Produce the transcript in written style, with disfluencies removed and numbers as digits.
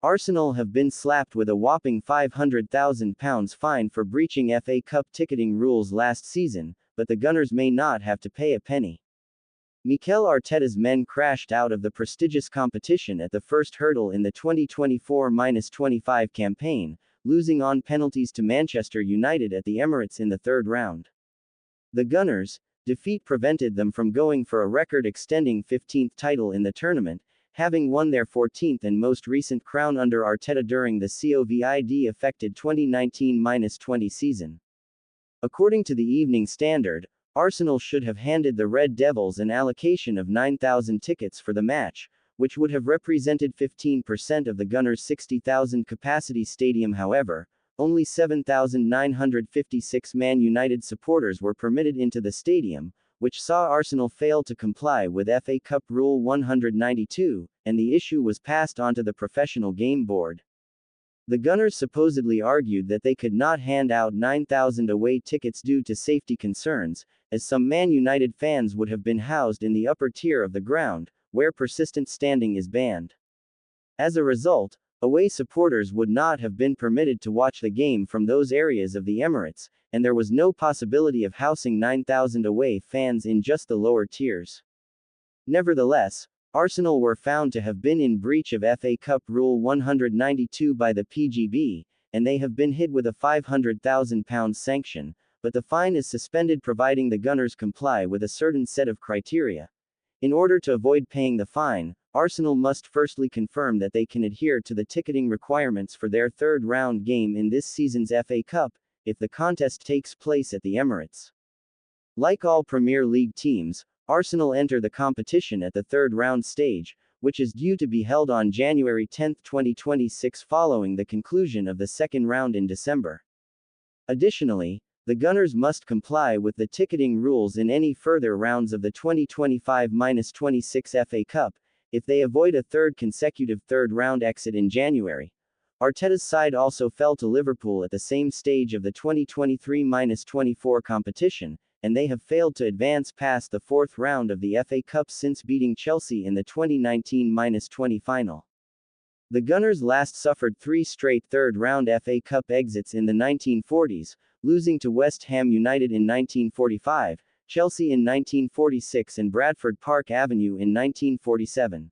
Arsenal have been slapped with a whopping £500,000 fine for breaching FA Cup ticketing rules last season, but the Gunners may not have to pay a penny. Mikel Arteta's men crashed out of the prestigious competition at the first hurdle in the 2024-25 campaign, losing on penalties to Manchester United at the Emirates in the third round. The Gunners' defeat prevented them from going for a record-extending 15th title in the tournament, having won their 14th and most recent crown under Arteta during the COVID-affected 2019-20 season. According to the Evening Standard, Arsenal should have handed the Red Devils an allocation of 9,000 tickets for the match, which would have represented 15% of the Gunners' 60,000 capacity stadium. However, only 7,956 Man United supporters were permitted into the stadium, which saw Arsenal fail to comply with FA Cup Rule 192, and the issue was passed on to the Professional Game Board. The Gunners supposedly argued that they could not hand out 9,000 away tickets due to safety concerns, as some Man United fans would have been housed in the upper tier of the ground, where persistent standing is banned. As a result, away supporters would not have been permitted to watch the game from those areas of the Emirates, and there was no possibility of housing 9,000 away fans in just the lower tiers. Nevertheless, Arsenal were found to have been in breach of FA Cup Rule 192 by the PGB, and they have been hit with a £500,000 sanction, but the fine is suspended providing the Gunners comply with a certain set of criteria. In order to avoid paying the fine, Arsenal must firstly confirm that they can adhere to the ticketing requirements for their third round game in this season's FA Cup, if the contest takes place at the Emirates. Like all Premier League teams, Arsenal enter the competition at the third round stage, which is due to be held on January 10, 2026 following the conclusion of the second round in December. Additionally, the Gunners must comply with the ticketing rules in any further rounds of the 2025-26 FA Cup, if they avoid a third consecutive third-round exit in January. Arteta's side also fell to Liverpool at the same stage of the 2023-24 competition, and they have failed to advance past the fourth round of the FA Cup since beating Chelsea in the 2019-20 final. The Gunners last suffered 3 straight third-round FA Cup exits in the 1940s, losing to West Ham United in 1945, Chelsea in 1946 and Bradford Park Avenue in 1947.